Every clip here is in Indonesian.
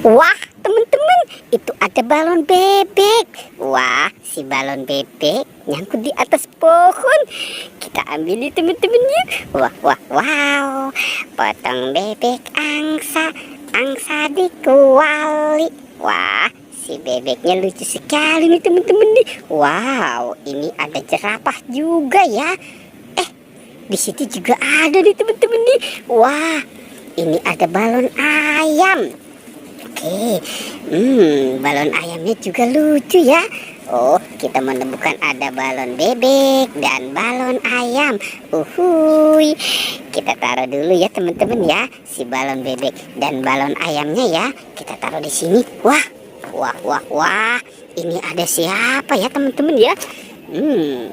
Wah, teman-teman, itu ada balon bebek. Wah, si balon bebek nyangkut di atas pohon. Kita ambil nih teman-teman ya. Wah, wah, wow. Potong bebek angsa, angsa dikuali. Wah, si bebeknya lucu sekali nih teman-teman nih. Wow, ini ada jerapah juga ya. Di situ juga ada nih teman-teman nih. Wah, ini ada balon ayam. Oke, balon ayamnya juga lucu ya. Oh, kita menemukan ada balon bebek dan balon ayam. Uhuy, kita taruh dulu ya teman-teman ya, si balon bebek dan balon ayamnya ya. Kita taruh di sini. Wah, wah, wah, wah. Ini ada siapa ya teman-teman ya?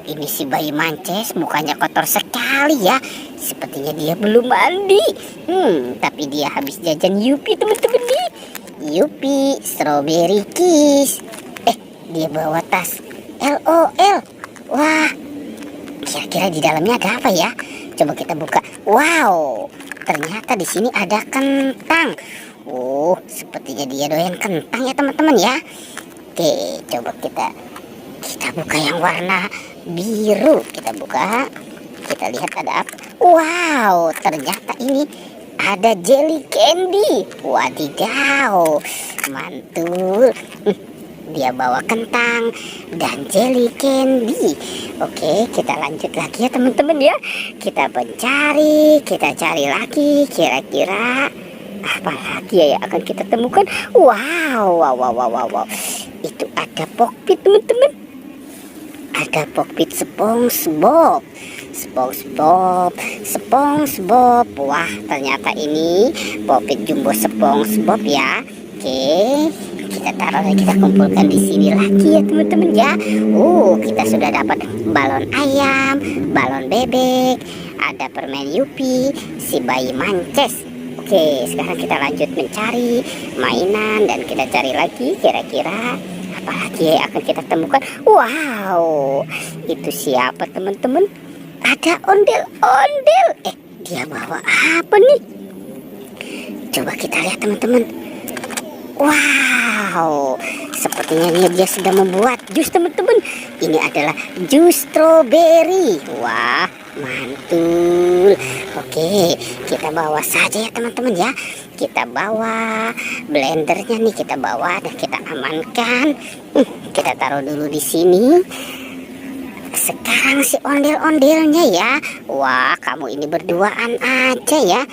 Ini si bayi Mances, mukanya kotor sekali ya. Sepertinya dia belum mandi. Tapi dia habis jajan Yupi teman-teman nih. Yupi strawberry kiss. Dia bawa tas LOL. Wah, kira-kira di dalamnya ada apa ya? Coba kita buka. Wow, ternyata di sini ada kentang. Oh, sepertinya dia doyan kentang ya teman-teman ya. Oke, coba kita buka yang warna biru. Kita buka, kita lihat ada apa. Wow, ternyata ini ada jelly candy. Wadidaw, mantul. Dia bawa kentang dan jelly candy. Oke, kita lanjut lagi ya teman-teman ya. Kita mencari, kita cari lagi. Kira-kira apa lagi ya yang akan kita temukan? Wow, wow, wow, wow, wow. Itu ada Pokpit teman-teman. Ada Pokpit SpongeBob. SpongeBob. Wah, ternyata ini Pokpit jumbo SpongeBob ya. Oke, kita taruh lagi, kita kumpulkan di sini lagi ya teman-teman ya. Kita sudah dapat balon ayam, balon bebek, ada permen Yupi, si bayi Mances. Oke, sekarang kita lanjut mencari mainan dan kita cari lagi kira-kira apalagi yang akan kita temukan. Wow, itu siapa teman-teman? Ada ondel-ondel. Dia bawa apa nih? Coba kita lihat teman-teman. Wow, sepertinya dia sedang membuat jus teman-teman. Ini adalah jus strawberry. Wah, mantul. Oke, kita bawa saja ya teman-teman ya. Kita bawa blendernya nih, kita bawa dan kita amankan. Kita taruh dulu di sini. Sekarang si ondel-ondelnya ya. Wah, kamu ini berduaan aja ya.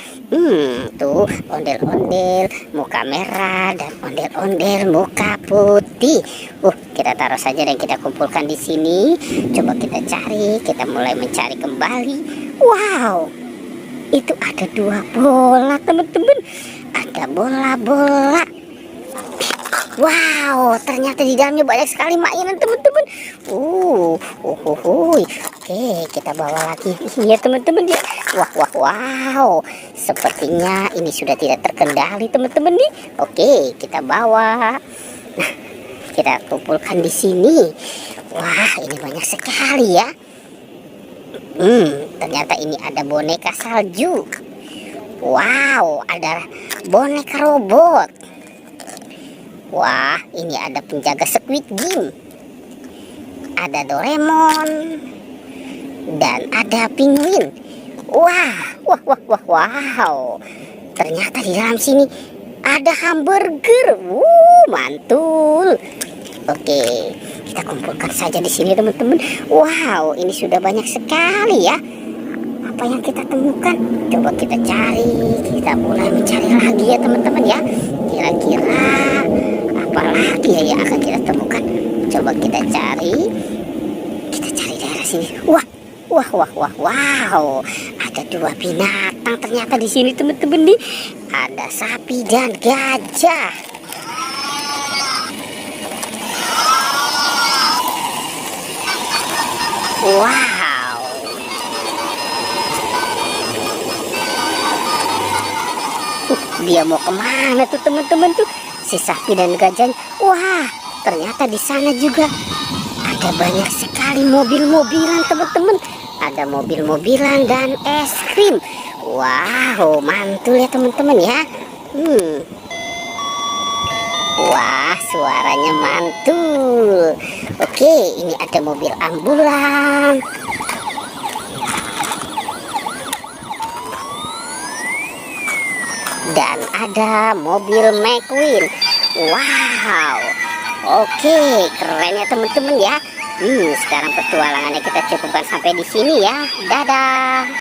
Tuh ondel-ondel muka merah dan ondel-ondel muka putih. Kita taruh saja dan kita kumpulkan di sini. Coba kita cari, kita mulai mencari kembali. Wow, itu ada 2 bola teman-teman. Ada bola-bola. Wow, ternyata di dalamnya banyak sekali mainan teman-teman. Oke, kita bawa lagi ya teman-teman ya. Wow. Sepertinya ini sudah tidak terkendali teman-teman nih. Oke, kita bawa. Nah, kita kumpulkan di sini. Wah, ini banyak sekali ya. Ternyata ini ada boneka salju. Wow, ada boneka robot. Wah, ini ada penjaga Squid Game. Ada Doraemon. Dan ada penguin. Wow. Ternyata di dalam sini ada hamburger. Mantul. Oke, kita kumpulkan saja di sini teman-teman. Wow, ini sudah banyak sekali ya. Apa yang kita temukan? Coba kita cari. Kita mulai mencari lagi ya teman-teman ya. Kira-kira apa lagi ya yang akan kita temukan? Coba kita cari daerah sini. Wow, ada 2 binatang ternyata di sini teman-teman nih. Ada sapi dan gajah. Wow, dia mau kemana tuh teman-teman tuh? Si sapi dan gajah. Wah, ternyata di sana juga ada banyak sekali mobil-mobilan teman-teman. Ada mobil-mobilan dan es krim. Wow, mantul ya teman-teman ya. Wah, suaranya mantul. Oke, ini ada mobil ambulan. Dan ada mobil McQueen. Wow. Oke, keren ya teman-teman ya. Sekarang petualangannya kita cukupkan sampai di sini ya. Dadah.